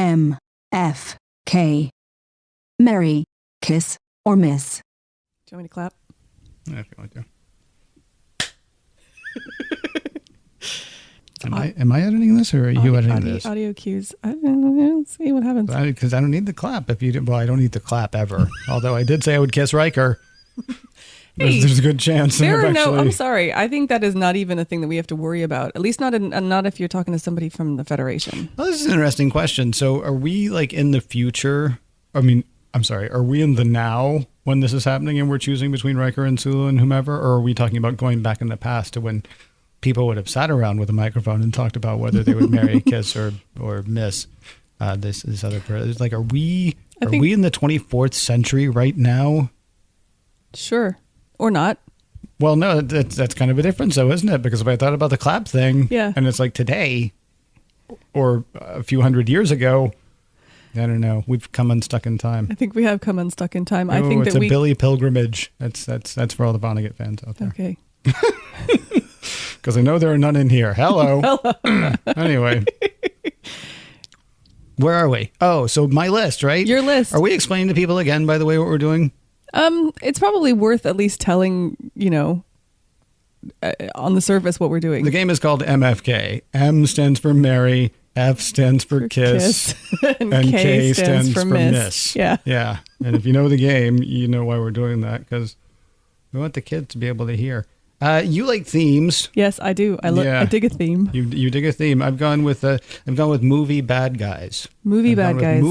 M, F, K. Marry, kiss, or miss. Do you want me to clap? Yeah, if you want to. Am I editing this or are you editing this? Audio cues. I don't know. See what happens. Because I don't need the clap. If you do, well, I don't need the clap ever. Although I did say I would kiss Riker. Hey, there's a good chance. I'm sorry. I think that is not even a thing that we have to worry about. At least not if you're talking to somebody from the Federation. Well, this is an interesting question. So are we like in the future? I mean, I'm sorry. Are we in the now when this is happening and we're choosing between Riker and Sulu and whomever? Or are we talking about going back in the past to when people would have sat around with a microphone and talked about whether they would marry, kiss, or miss this other person? Like, are we in the 24th century right now? Sure. Or not. Well, no, that's kind of a difference, though, isn't it? Because if I thought about the clap thing, and it's like today or a few hundred years ago, I don't know. We've come unstuck in time. I think we have come unstuck in time. I think it's a Billy pilgrimage. That's for all the Vonnegut fans out there. Okay. Because I know there are none in here. Hello. Anyway. Where are we? Oh, so my list, right? Your list. Are we explaining to people again, by the way, what we're doing? It's probably worth at least telling, on the surface what we're doing. The game is called MFK. M stands for Mary, F stands for kiss, and K stands for miss. Yeah. Yeah. And if you know the game, you know why we're doing that, because we want the kids to be able to hear. You like themes. Yes, I do. I dig a theme. You dig a theme. I've gone with movie bad guys. Movie bad guys.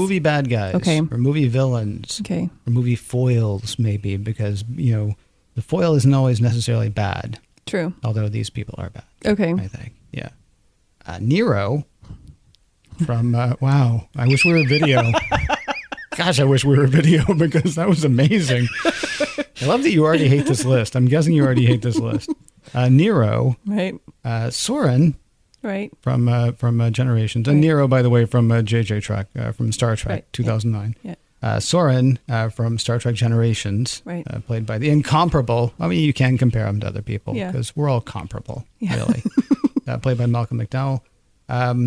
Okay. Or movie villains. Okay. Or movie foils, maybe, because the foil isn't always necessarily bad. True. Although these people are bad. Okay. I think. Yeah. Nero from wow. I wish we were video. Gosh, I wish we were video because that was amazing. I love that you already hate this list. I'm guessing you already hate this list. Nero. Right. Soran. Right. From Generations. And Nero, by the way, from JJ Trek, from Star Trek, 2009. Yeah. Soran from Star Trek Generations. Right. Played by the incomparable. I mean, you can compare him to other people because we're all comparable, really. Played by Malcolm McDowell.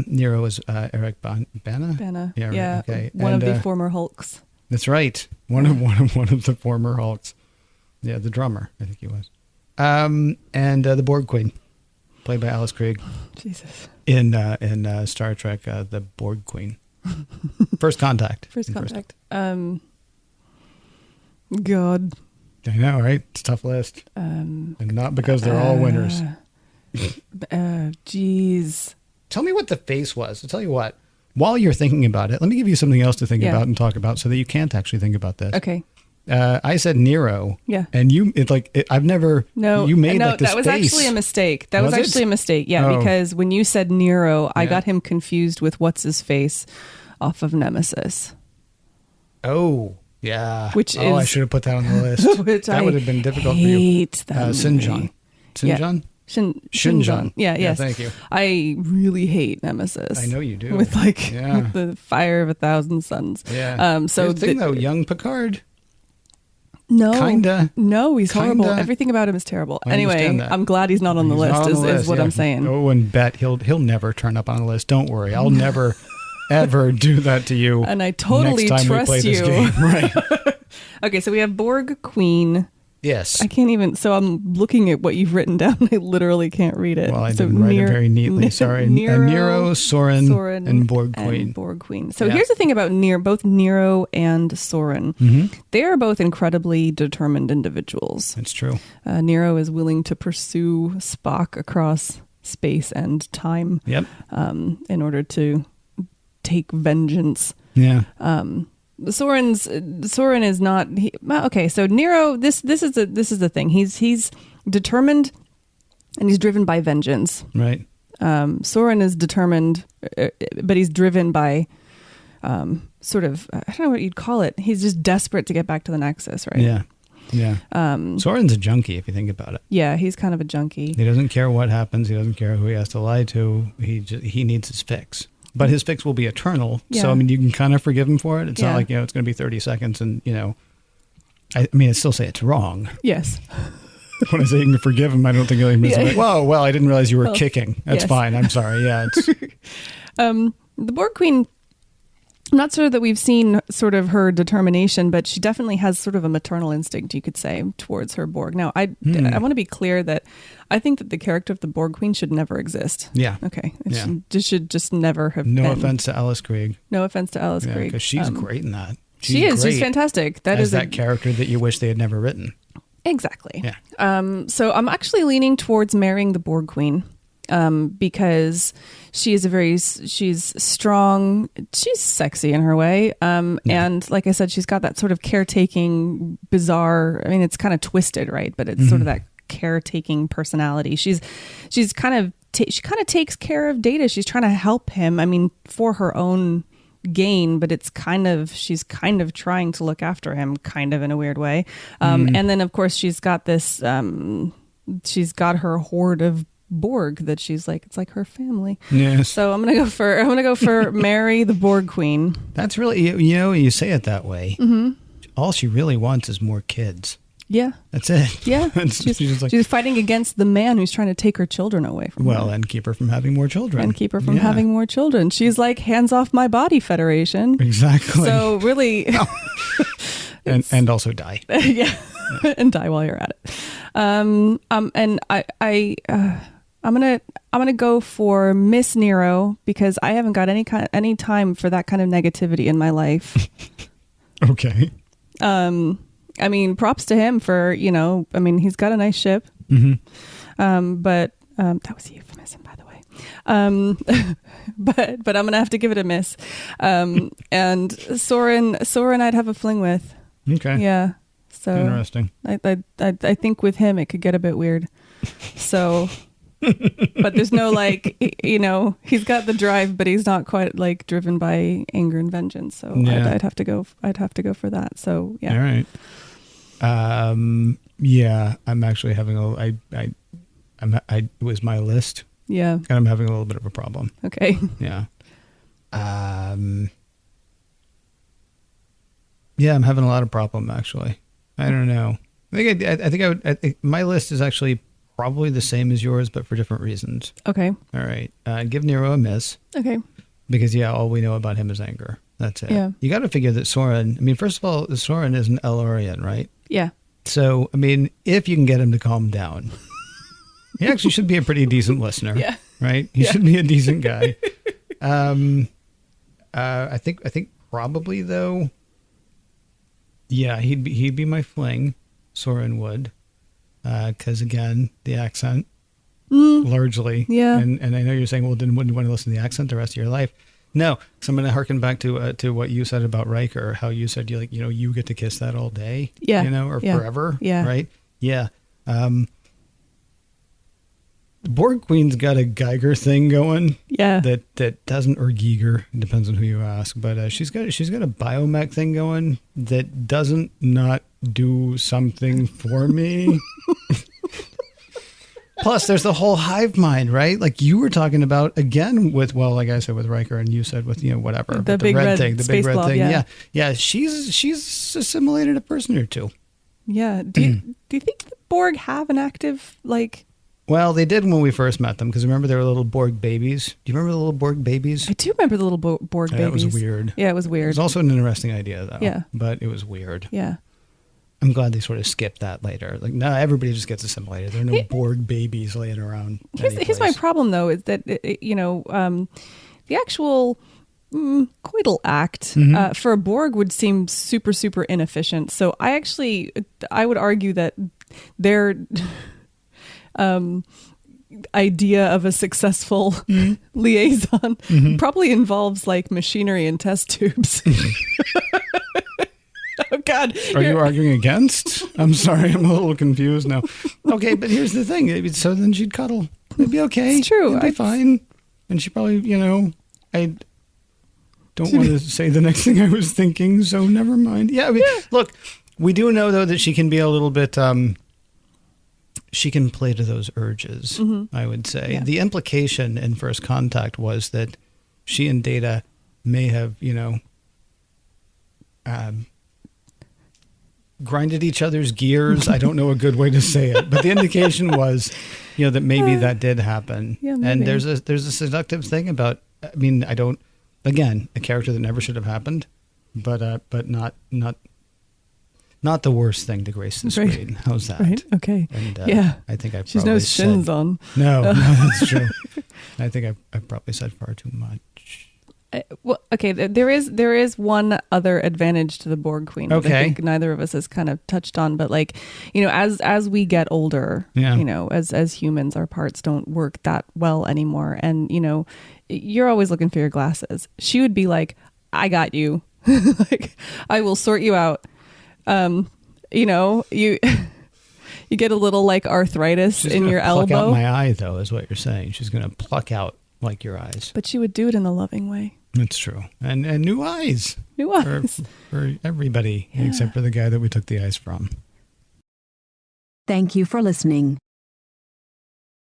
Nero is Eric Bana. Bana. Yeah. Okay. One of the former Hulks. That's right. One of the former Hulks. Yeah, the drummer, I think he was. And the Borg Queen, played by Alice Krieg. Jesus. In Star Trek, the Borg Queen. First Contact. First Contact. God. I know, right? It's a tough list. And not because they're all winners. Jeez. Tell me what the face was. I'll tell you what. While you're thinking about it, let me give you something else to think about and talk about so that you can't actually think about this. Okay. I said Nero. Yeah. And I've never. No. You made like this that was face. actually a mistake. That was actually a mistake. Yeah. Because when you said Nero, I got him confused with what's his face off of Nemesis. Oh, yeah. I should have put that on the list. That would have been difficult for you. Sinjin. Sinjin? Shinjan. Yeah, yes. Thank you. I really hate Nemesis. I know you do. With with the fire of 1,000 suns. Yeah. So the thing though, young Picard. No. Kinda. No, he's horrible. Everything about him is terrible. Anyway, I'm glad he's not on the list, is what I'm saying. Oh, and bet he'll never turn up on the list. Don't worry. I'll never ever do that to you. And I totally next time trust we play you. This game. Right. Okay, so we have Borg Queen. Yes. I can't even, so I'm looking at what you've written down. I literally can't read it. Well, I didn't write it very neatly. Sorry. Nero, Soran, and Borg Queen. Borg Queen. So here's the thing about both Nero and Soran. Mm-hmm. They are both incredibly determined individuals. That's true. Nero is willing to pursue Spock across space and time. Yep. In order to take vengeance. Yeah. Soran is not. Okay, so Nero. This is the thing. He's determined, and he's driven by vengeance. Right. Soran is determined, but he's driven by sort of, I don't know what you'd call it. He's just desperate to get back to the Nexus, right? Yeah. Yeah. Soran's a junkie, if you think about it. Yeah, he's kind of a junkie. He doesn't care what happens. He doesn't care who he has to lie to. He needs his fix. But his fix will be eternal. Yeah. So, I mean, you can kind of forgive him for it. It's not like, it's going to be 30 seconds and, I still say it's wrong. Yes. When I say you can forgive him, I don't think he'll even like, whoa, well, I didn't realize you were kicking. That's fine. I'm sorry. Yeah. It's... the Borg Queen I'm not sure that we've seen sort of her determination, but she definitely has sort of a maternal instinct, you could say, towards her Borg. Now, I want to be clear that I think that the character of the Borg Queen should never exist. Yeah. Okay. It should just never have been. No offense to Alice Krieg. No offense to Alice Krieg. Because she's great in that. She is. She's fantastic. That is that character that you wish they had never written. Exactly. Yeah. So I'm actually leaning towards marrying the Borg Queen. Because she is she's strong, she's sexy in her way. And like I said, she's got that sort of caretaking, bizarre, I mean, it's kind of twisted, right? But it's sort of that caretaking personality. She kind of takes care of Data. She's trying to help him. I mean, for her own gain, but she's kind of trying to look after him kind of in a weird way. And then of course she's got this, she's got her horde of Borg that she's like, it's like her family. Yes. So I'm gonna go for Mary the Borg Queen. That's really, you say it that way. Mm-hmm. All she really wants is more kids. Yeah. That's it. Yeah. She's fighting against the man who's trying to take her children away from her. Well, and keep her from having more children. Having more children. She's like, hands off my body, Federation. Exactly. So really. and also die. Yeah. And die while you're at it. And I'm gonna go for Miss Nero because I haven't got any time for that kind of negativity in my life. Okay. I mean, props to him for he's got a nice ship. Mm-hmm. But that was a euphemism, by the way. But I'm gonna have to give it a miss. And Soran, I'd have a fling with. Okay. Yeah. So interesting. I think with him it could get a bit weird. So. But there's no he's got the drive, but he's not quite like driven by anger and vengeance. So yeah. I'd have to go for that. So yeah. All right. Yeah, I'm actually having it was my list. Yeah. And I'm having a little bit of a problem. Okay. Yeah. Yeah, I'm having a lot of problem actually. I don't know. I think my list is actually probably the same as yours, but for different reasons. Okay. All right. Give Nero a miss. Okay. Because, all we know about him is anger. That's it. Yeah. You got to figure that Soran, first of all, Soran is an Elorian, right? Yeah. So, if you can get him to calm down, he actually should be a pretty decent listener. Yeah. Right? He should be a decent guy. I think probably, though, yeah, he'd be my fling. Soran would. Because again, the accent largely, yeah. And I know you're saying, well, wouldn't you want to listen to the accent the rest of your life? No, because I'm going to harken back to what you said about Riker, how you said you get to kiss that all day, yeah, or yeah. forever, yeah, right, yeah. The Borg Queen's got a Geiger thing going, yeah, that doesn't, or Giger, depends on who you ask, but she's got a biomech thing going that doesn't not do something for me. Plus, there's the whole hive mind, right? Like you were talking about again with, like I said with Riker, and you said with whatever the big red thing, the big red thing, yeah. She's assimilated a person or two. Yeah. Do you think the Borg have an active like? Well, they did when we first met them, because remember they were little Borg babies. Do you remember the little Borg babies? I do remember the little Borg babies. That was weird. Yeah, it was weird. It was also an interesting idea, though. Yeah. But it was weird. Yeah. I'm glad they sort of skipped that later. Like, no, everybody just gets assimilated. There are no Borg babies laying around. Here's my problem, though, is that, the actual coital act for a Borg would seem super, super inefficient. So I would argue that their idea of a successful liaison probably involves like machinery and test tubes. Oh God! Are you arguing against? I'm sorry, I'm a little confused now. Okay, but here's the thing. So then she'd cuddle. It'd be okay. It's true. It'd be fine. And she probably, I don't want to say the next thing I was thinking, so never mind. Yeah, look, we do know though that she can be a little bit. She can play to those urges. I would say the implication in First Contact was that she and Data may have, grinded each other's gears. I don't know a good way to say it, but the indication was, that maybe that did happen. Yeah, maybe. And there's a seductive thing about. I don't again, a character that never should have happened, but not the worst thing to grace the screen. How's that? Right. Okay. And yeah. I think I She's probably no shins said, on. No, that's true. I think I probably said far too much. Well, okay. There is one other advantage to the Borg Queen. That I think neither of us has kind of touched on, but like, as we get older, as humans, our parts don't work that well anymore, and you're always looking for your glasses. She would be like, "I got you. Like, I will sort you out." You you get a little like arthritis in your elbow. Pluck out my eye, though, is what you're saying. She's going to pluck out like your eyes. But she would do it in a loving way. That's true. And new eyes. New eyes. For everybody, except for the guy that we took the eyes from. Thank you for listening.